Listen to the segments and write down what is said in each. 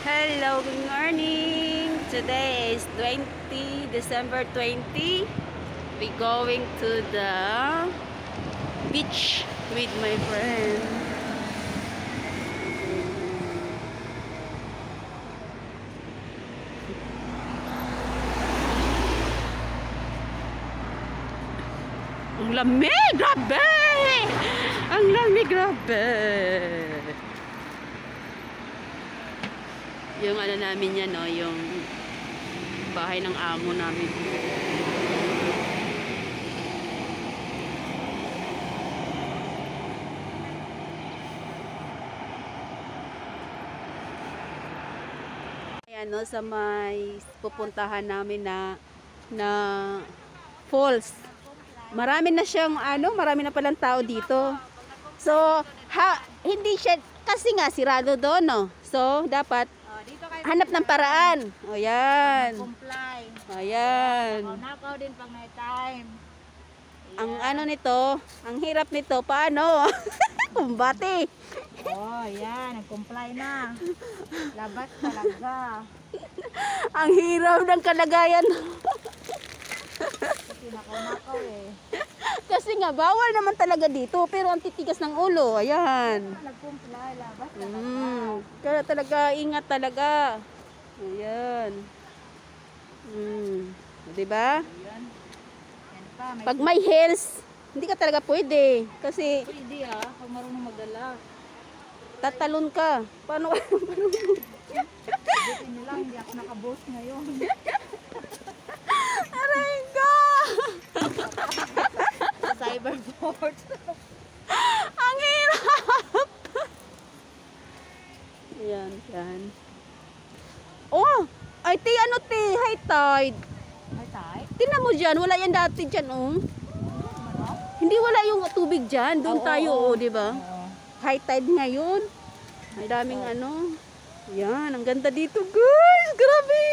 Hello, good morning. Today is December 20. We're going to the beach with my friend. Ang lamig, grabe! Ang lamig, grabe! Yung ano namin yan, no? Yung bahay ng amo namin. Ayan, no? Sa may pupuntahan namin na falls. Marami na siyang marami na palang tao dito. So, hindi siya, kasi nga sirado doon, no? So, dapat hanap ng paraan. O yan. Comply. Ayan. Nakaw din pag night time. Ang ano nito, ang hirap nito, paano? Kumbati. Oh, yan. Nag-comply na. Labas talaga. Ang hirap ng kalagayan. Kasi nakaw eh. Kasi nga, bawal naman talaga dito, pero ang titigas ng ulo. Ayan. Nag-comply. Labas talaga. Kaya talaga, ingat talaga. Ayan. Diba? Yan. Yan pa. Pag may heels, hindi ka talaga pwede. Kasi Pwede pag marunong magdala. tatalon ka. Paano? Buti nila, hindi ako nakabos ngayon. Aray ko! Sa cyberport. Ang hirap! Ayan, yan. Oh! Ay, high tide. Ay, tay? Tingnan mo dyan, wala yan dati dyan, oh. Hindi wala yung tubig dyan. Doon tayo, di ba? High tide ngayon. May daming Yan, ang ganda dito, guys. Grabe!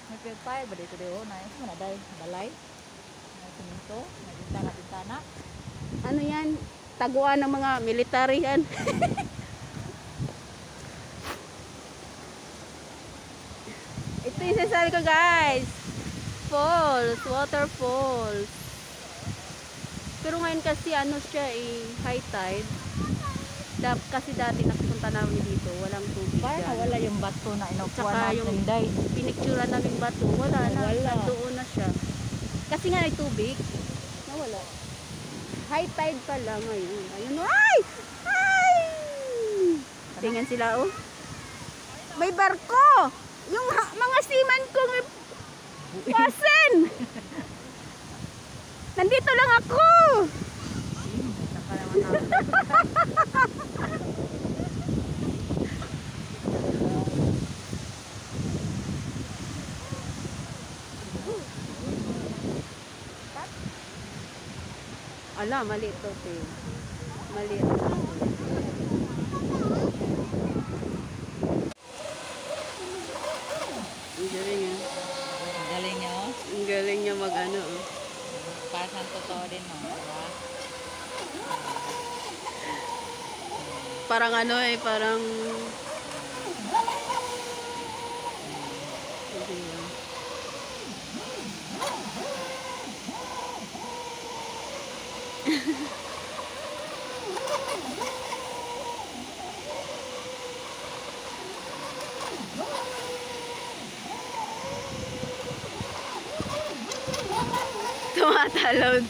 May pagpay ba dito dito? Nice mo na dahil balay. May siminto. May bintana-bintana. Ano yan? Taguan ng mga military yan. Ito yung sasabi ko, guys. Falls, waterfalls. Pero ngayon kasi siya high tide. Kasi dati napunta namin dito, walang tubig. Parang wala yung bato na Tsaka inupuan yung natin dahil. pinicturan namin bato, wala na. Wala. Nandoon na siya. Kasi nga may tubig, nawala. High tide pala ngayon. Ayun, ay! Ay! Tingnan sila, oh. May barko! Yung mga seaman ko may pasen! Nandito lang ako! Ala, mali ito, te. Mali ito. Ang galing niya. Ang galing niya, oh. Ang galing niya oh. Parang totoo din, no? Diba? Parang parang tumatalon.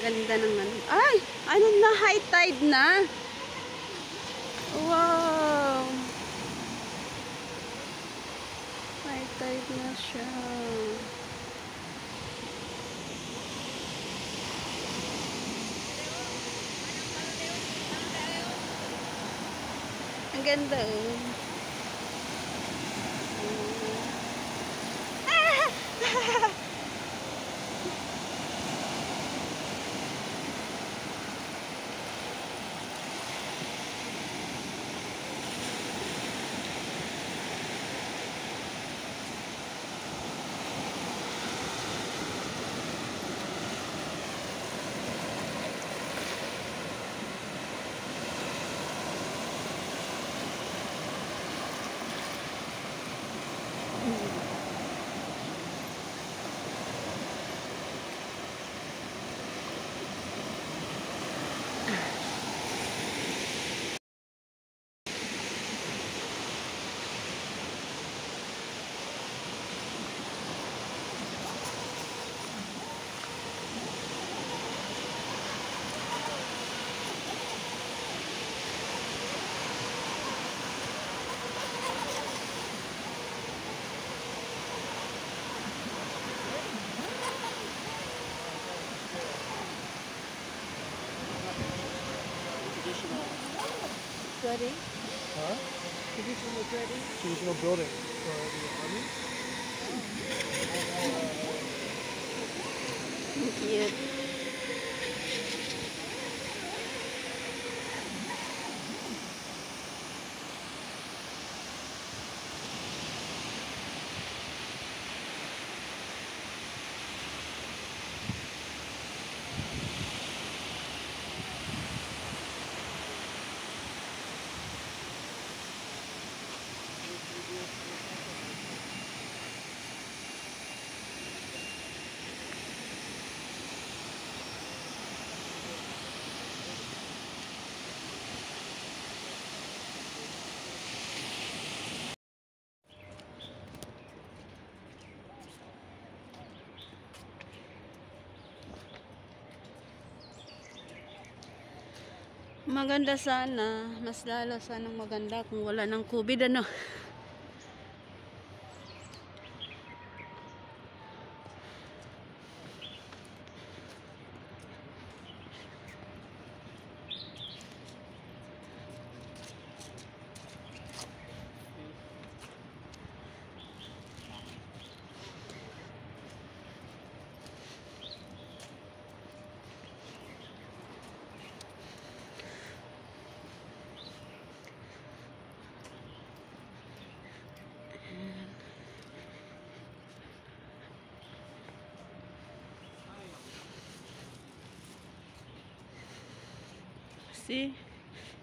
Ganda ng ano. Ay! Ano na? High tide na? Wow! High tide na siya. Ang ganda oh. Wedding? Huh? Traditional wedding? Traditional building for the army. Cute. Maganda sana. Mas lalo sanang maganda kung wala ng COVID, ano. See?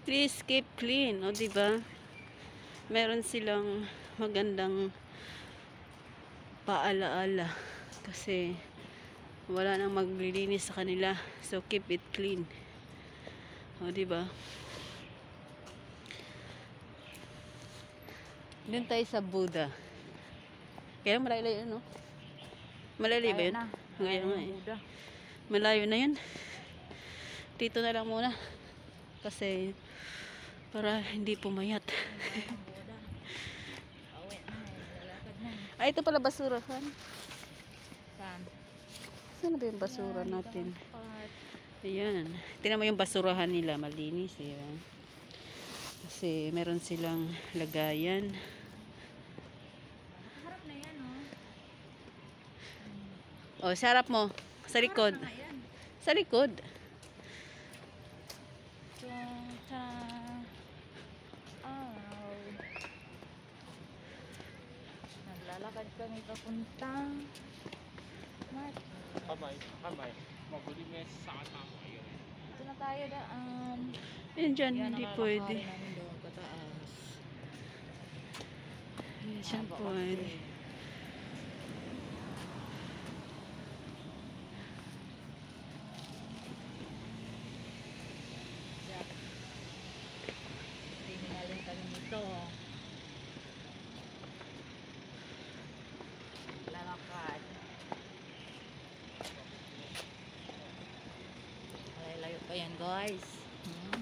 Please keep clean, o diba? Meron silang magandang paalaala kasi wala nang maglilinis sa kanila. So keep it clean. O diba? Doon tayo sa Buddha. Kaya malayo yun, no? Malayo ba yun? Ngayon nga eh. Malayo na yun. Dito na lang muna. Kasi para hindi pumayat. Ay, ito pala basurahan. Saan? Saan ba yung basura natin? Ayan. Tingnan mo yung basurahan nila. Malinis. Ayan. Kasi meron silang lagayan. Harap na yan, oh. O, sa harap mo. Sa likod. Sa likod. Naglalakad kami papuntang Kamay, kamay. Mabuli mo sa kasama yun. Dito na tayo daan. Ayan dyan, hindi pwede. namin doon pataas. Hindi siya pwede. Tingnan kami dito. Lalakad. guys. Yan.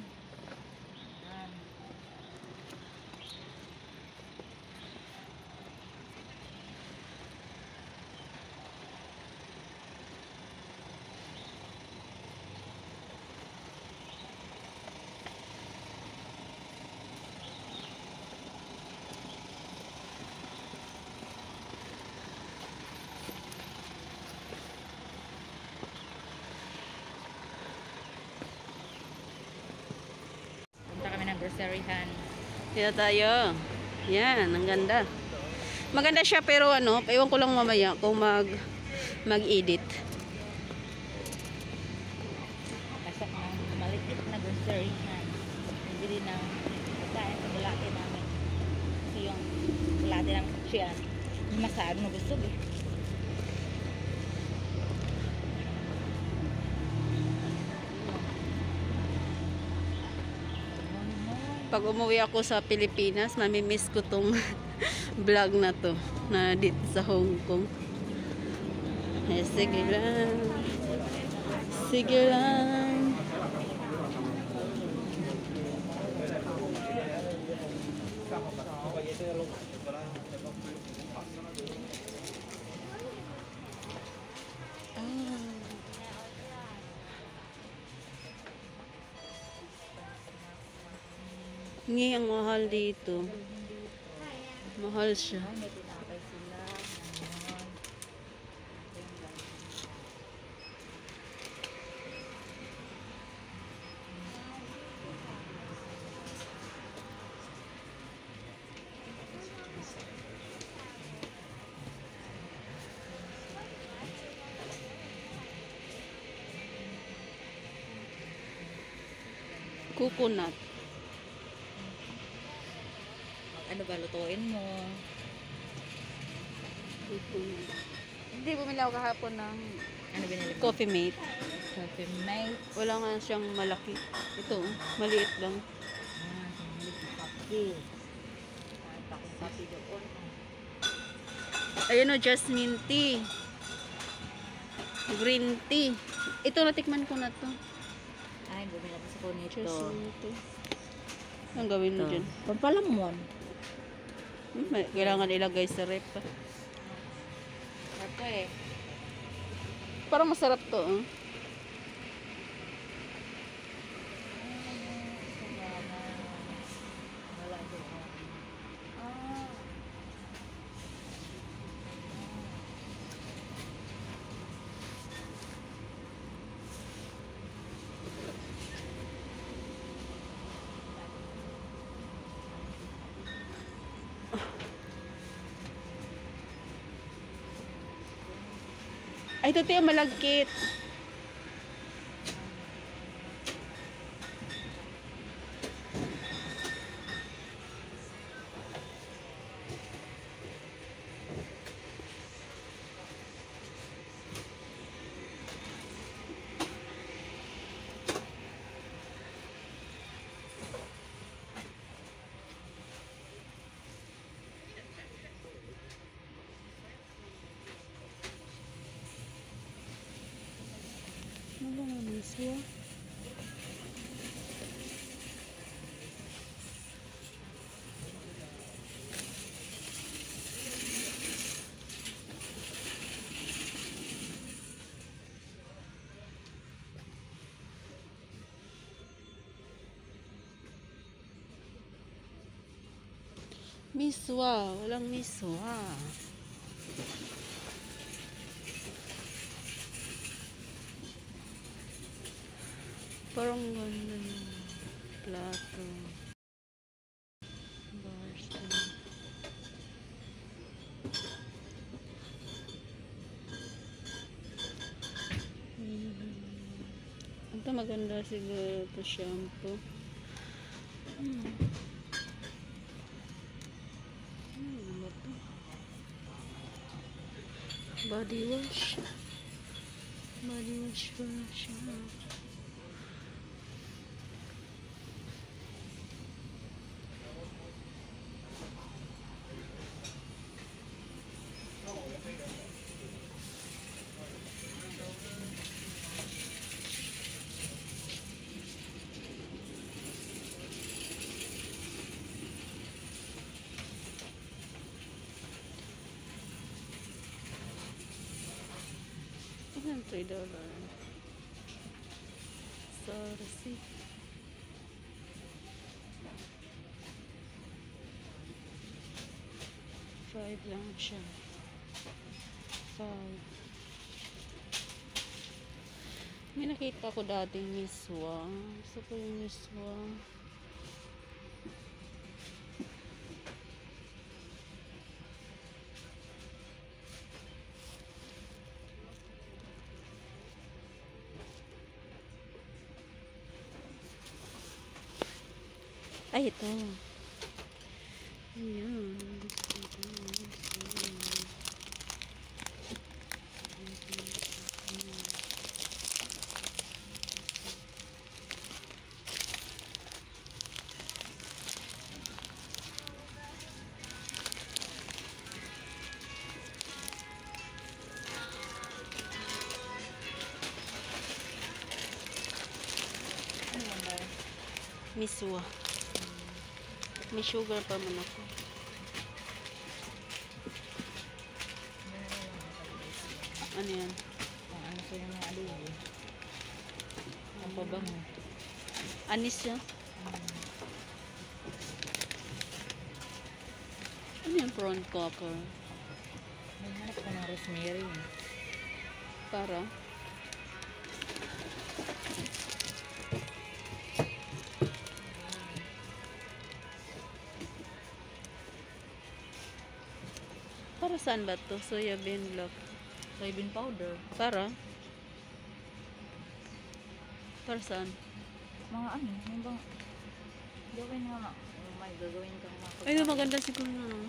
Punta kami ng groceryhan. Kaya tayo. Yan, ang ganda. Maganda siya pero ano, ewan ko lang mamaya kung mag-edit. Pasok ng maliit na groceryhan. Bili ng pagkain sa bulate namin. Kasi yung bulate namin sa siyan, hindi masyado nabusog eh. Pag umuwi ako sa Pilipinas, mamimiss ko tong vlog na to na dito sa Hong Kong. Eh, sige lang. Sige lang. Ngi, ang mahal dito. Mahal siya. May tinapay sila. Ganon. Coconut. Ano ba lutuin mo? Coconut. Hindi, bumili ako kahapon ng Ano binili mo? Coffee Mate. Coffee mate. Wala nga siyang malaki. Ito, maliit lang. Sinili ko kape. Kahit akong kape doon. Ayun o, jasmine tea. Green tea. Ito, natikman ko na to. Ay, bumili ako sa nito. Jasmine tea. Ang gawin mo dyan? Pampalamon. Kailangan ilagay sa rep. Ito eh. Parang masarap to. Wala doon. Ay, ito yung malagkit. Ano ba naman siya? Miswa. Walang miswa. Parang ganda yung plato. Bars. Ito maganda siguro ito shampoo. Ano ba to? Body wash. Body wash pa siya. $3. Sarsi. 5 lang siya. 5. May nakita ko dating miswa. Gusto ko yung miswa. Ay, ito. Ayan. Ano yan ba? Miswa. May sugar pa man ako. Ano yan? Kung ano sa'yo ng adobo. Ang pabango. Anis siya? Ano yung prawn cocker? May hanap ko ng rosemary. Para? Para saan ba to? Soya bean block. Soybean powder. Para? Para saan? Mga ano, yung bang gawin nga may gagawin kang mga Ay, maganda siguro na.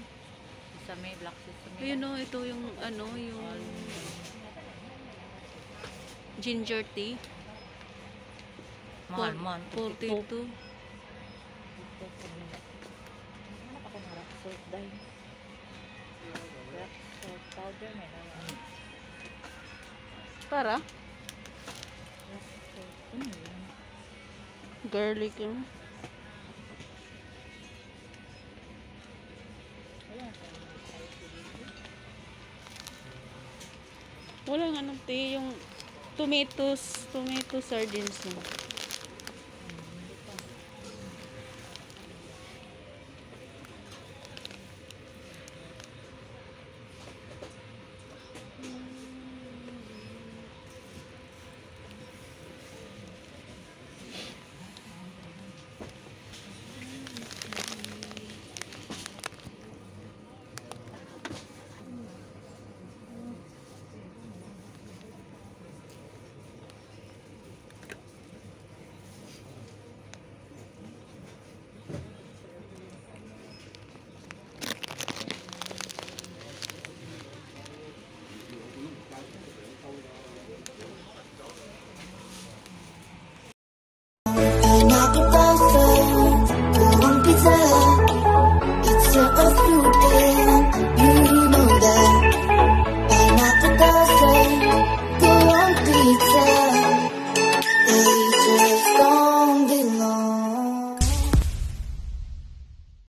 sesame, black sesame. Ayun o, ito yung ano, yung ginger tea. Mahal man. 42. Hanap ako ng rock salt dahil. Rock salt powder may naman. Para? Rock salt. Ano yun? Garlic yun. Wala na tayo ng spicy dito. Walang anong tea, yung tomato sardines yun.